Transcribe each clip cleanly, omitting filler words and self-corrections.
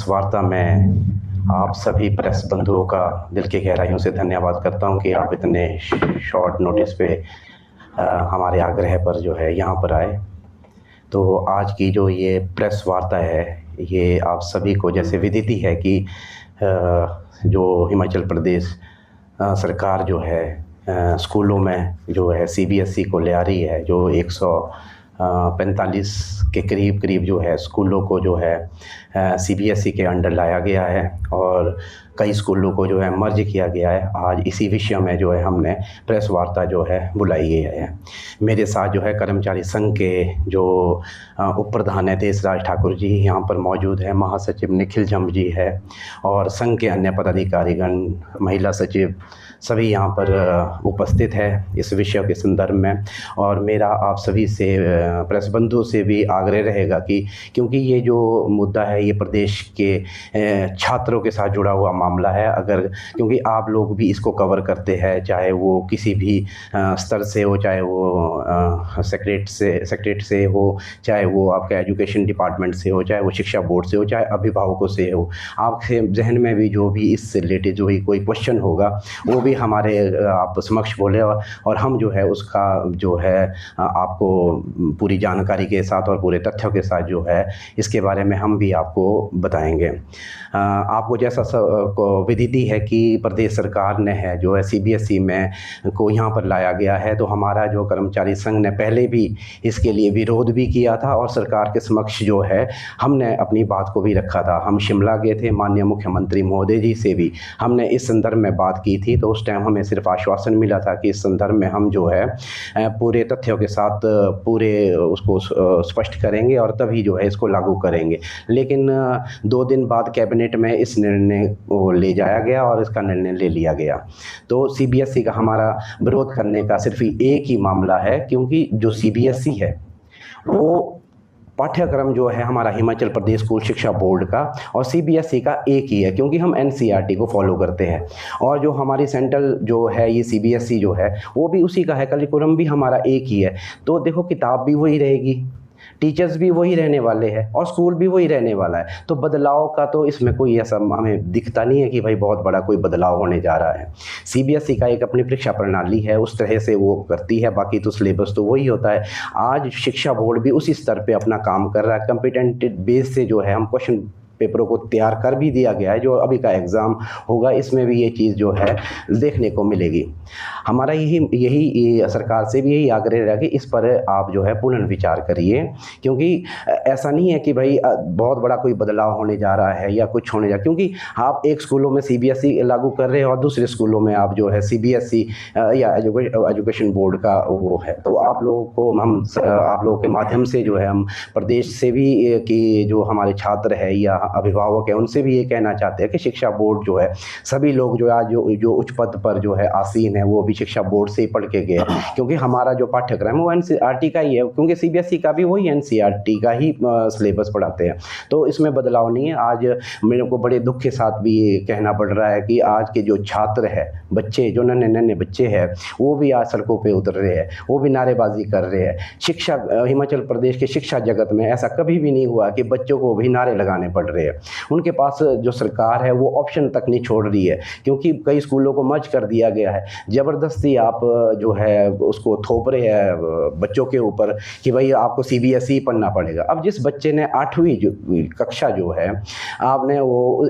वार्ता में आप सभी प्रेस बंधुओं का दिल की गहराइयों से धन्यवाद करता हूं कि आप इतने शॉर्ट नोटिस पे हमारे आग्रह पर जो है यहाँ पर आए। तो आज की जो ये प्रेस वार्ता है, ये आप सभी को जैसे विदित है कि जो हिमाचल प्रदेश सरकार जो है स्कूलों में जो है सीबीएसई को ले आ रही है, जो 145 के करीब जो है स्कूलों को जो है सीबीएसई के अंडर लाया गया है और कई स्कूलों को जो है मर्ज किया गया है। आज इसी विषय में जो है हमने प्रेस वार्ता जो है बुलाई है। मेरे साथ जो है कर्मचारी संघ के जो उप प्रधान है देशराज ठाकुर जी यहाँ पर मौजूद है, महासचिव निखिल जम्ब जी है और संघ के अन्य पदाधिकारीगण, महिला सचिव सभी यहाँ पर उपस्थित है इस विषय के संदर्भ में। और मेरा आप सभी से प्रेस बंधुओं से भी आग्रह रहेगा कि क्योंकि ये जो मुद्दा है ये प्रदेश के छात्रों के साथ जुड़ा हुआ मामला है, अगर क्योंकि आप लोग भी इसको कवर करते हैं, चाहे वो किसी भी स्तर से हो, चाहे वो सेक्रेटरी से हो, चाहे वो आपके एजुकेशन डिपार्टमेंट से हो, चाहे वो शिक्षा बोर्ड से हो, चाहे अभिभावकों से हो, आपके जहन में भी जो भी इससे रिलेटेड जो ही कोई क्वेश्चन होगा वो भी हमारे आप समक्ष बोले और हम जो है उसका जो है आपको पूरी जानकारी के साथ और पूरे तथ्यों के साथ जो है इसके बारे में हम भी आपको बताएंगे। आपको जैसा को विदित है कि प्रदेश सरकार ने है जो है सीबीएसई में को यहाँ पर लाया गया है, तो हमारा जो कर्मचारी संघ ने पहले भी इसके लिए विरोध भी किया था और सरकार के समक्ष जो है हमने अपनी बात को भी रखा था। हम शिमला गए थे, माननीय मुख्यमंत्री महोदय जी से भी हमने इस संदर्भ में बात की थी, तो उस टाइम हमें सिर्फ आश्वासन मिला था कि इस संदर्भ में हम जो है पूरे तथ्यों के साथ पूरे उसको स्पष्ट करेंगे और तभी जो है इसको लागू करेंगे। लेकिन 2 दिन बाद कैबिनेट में इस निर्णय को ले जाया गया और इसका निर्णय ले लिया गया। तो सीबीएसई का हमारा विरोध करने का सिर्फ एक ही मामला है, क्योंकि जो सीबीएसई है वो पाठ्यक्रम जो है हमारा हिमाचल प्रदेश स्कूल शिक्षा बोर्ड का और सीबीएसई का एक ही है, क्योंकि हम एनसीईआरटी को फॉलो करते हैं और जो हमारी सेंट्रल जो है ये सीबीएसई जो है वो भी उसी का है, करिकुलम भी हमारा एक ही है। तो देखो किताब भी वही रहेगी, टीचर्स भी वही रहने वाले हैं और स्कूल भी वही रहने वाला है, तो बदलाव का तो इसमें कोई ऐसा हमें दिखता नहीं है कि भाई बहुत बड़ा कोई बदलाव होने जा रहा है। सीबीएसई का एक अपनी परीक्षा प्रणाली है, उस तरह से वो करती है, बाकी तो सिलेबस तो वही होता है। आज शिक्षा बोर्ड भी उसी स्तर पे अपना काम कर रहा है, कॉम्पिटेंट बेस से जो है हम क्वेश्चन पेपरों को तैयार कर भी दिया गया है। जो अभी का एग्ज़ाम होगा इसमें भी ये चीज़ जो है देखने को मिलेगी। हमारा यही सरकार से भी यही आग्रह रहेगा कि इस पर आप जो है पुनर्विचार करिए, क्योंकि ऐसा नहीं है कि भाई बहुत बड़ा कोई बदलाव होने जा रहा है या कुछ होने जा, क्योंकि आप एक स्कूलों में सीबीएसई लागू कर रहे हैं और दूसरे स्कूलों में आप जो है सीबीएसई या एजुकेशन बोर्ड का वो है। तो आप लोगों को आप लोगों के माध्यम से जो है हम प्रदेश से भी कि जो हमारे छात्र है या अभिभावक है उनसे भी ये कहना चाहते हैं कि शिक्षा बोर्ड जो है सभी लोग जो आज जो उच्च पद पर जो है आसीन है वो भी शिक्षा बोर्ड से ही पढ़ के गए, क्योंकि हमारा जो पाठ्यक्रम है वो एनसीईआरटी का ही है, क्योंकि सीबीएसई का भी वही एनसीईआरटी का ही सिलेबस पढ़ाते हैं, तो इसमें बदलाव नहीं है। आज मेरे को बड़े दुख के साथ भी ये कहना पड़ रहा है कि आज के जो छात्र है, बच्चे जो नन्हे बच्चे हैं वो भी आज सड़कों पर उतर रहे हैं, वो भी नारेबाजी कर रहे हैं। शिक्षा हिमाचल प्रदेश के शिक्षा जगत में ऐसा कभी भी नहीं हुआ कि बच्चों को भी नारे लगाने पड़ रहे हैं। उनके पास जो सरकार है वो ऑप्शन तक नहीं छोड़ रही है, क्योंकि कई स्कूलों को मर्ज कर दिया गया है। ज़बरदस्ती आप जो है उसको थोप रहे हैं बच्चों के ऊपर कि भाई आपको सीबीएसई पढ़ना पड़ेगा। अब जिस बच्चे ने 8वीं कक्षा जो है आपने वो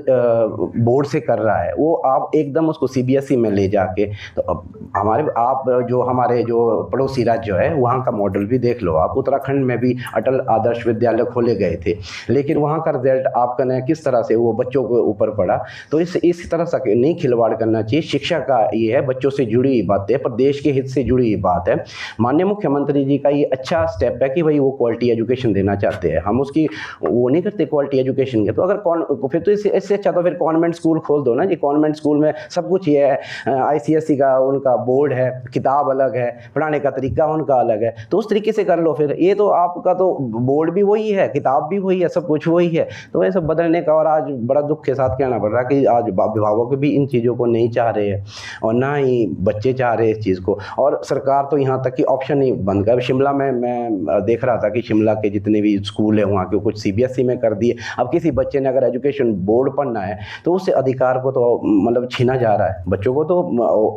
बोर्ड से कर रहा है, वो आप एकदम उसको सीबीएसई में ले जाके, तो हमारे जो पड़ोसी राज्य है वहाँ का मॉडल भी देख लो आप। उत्तराखंड में भी अटल आदर्श विद्यालय खोले गए थे, लेकिन वहाँ का रिजल्ट आपका किस तरह से वो बच्चों के ऊपर पड़ा। तो इस तरह से नहीं खिलवाड़ करना चाहिए। शिक्षा का ये है, बच्चों से जुड़ी हुई बात है, प्रदेश के हित से जुड़ी हुई बात है। माननीय मुख्यमंत्री जी का ये अच्छा स्टेप है कि भाई वो क्वालिटी एजुकेशन देना चाहते हैं, हम उसकी वो नहीं करते क्वालिटी एजुकेशन के। तो अगर फिर तो इससे अच्छा तो फिर कॉन्वेंट स्कूल खोल दो ना जी। कॉन्वेंट स्कूल में सब कुछ ये है, आईसीएसई का उनका बोर्ड है, किताब अलग है, पढ़ाने का तरीका उनका अलग है, तो उस तरीके से कर लो फिर। ये तो आपका तो बोर्ड भी वही है, किताब भी वही है, सब कुछ वही है, तो ऐसा बदलने का, और आज बड़ा दुख के साथ कहना पड़ रहा है कि आज अभिभावक भी इन चीज़ों को नहीं चाह रहे हैं और ना ही बच्चे चाह रहे हैं इस चीज़ को। और सरकार तो यहाँ तक कि ऑप्शन ही बंद कर, शिमला में मैं देख रहा था कि शिमला के जितने भी स्कूल है वहाँ के कुछ CBSE में कर दिए। अब किसी बच्चे ने अगर एजुकेशन बोर्ड पढ़ना है तो उस अधिकार को तो मतलब छीना जा रहा है। बच्चों को तो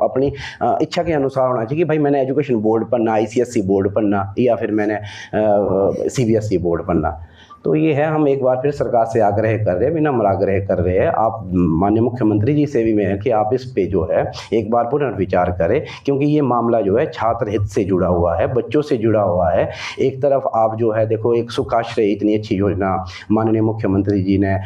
अपनी इच्छा के अनुसार होना चाहिए कि भाई मैंने एजुकेशन बोर्ड पढ़ना, ICSE बोर्ड पढ़ना, या फिर मैंने CBSE बोर्ड पढ़ना। तो ये है, हम एक बार फिर सरकार से आग्रह कर रहे हैं, विनम्र आग्रह कर रहे हैं, आप माननीय मुख्यमंत्री जी से भी मैं कि आप इस पे जो है एक बार पुनर्विचार करें, क्योंकि ये मामला जो है छात्र हित से जुड़ा हुआ है, बच्चों से जुड़ा हुआ है। एक तरफ आप जो है देखो, एक सुखाश्रय इतनी अच्छी योजना माननीय मुख्यमंत्री जी ने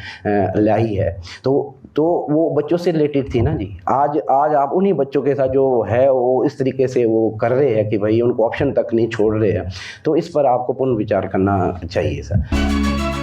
लाई है, तो वो बच्चों से रिलेटेड थी ना जी। आज आप उन्हीं बच्चों के साथ जो है वो इस तरीके से वो कर रहे हैं कि भाई उनको ऑप्शन तक नहीं छोड़ रहे हैं। तो इस पर आपको पुनर्विचार करना चाहिए सर।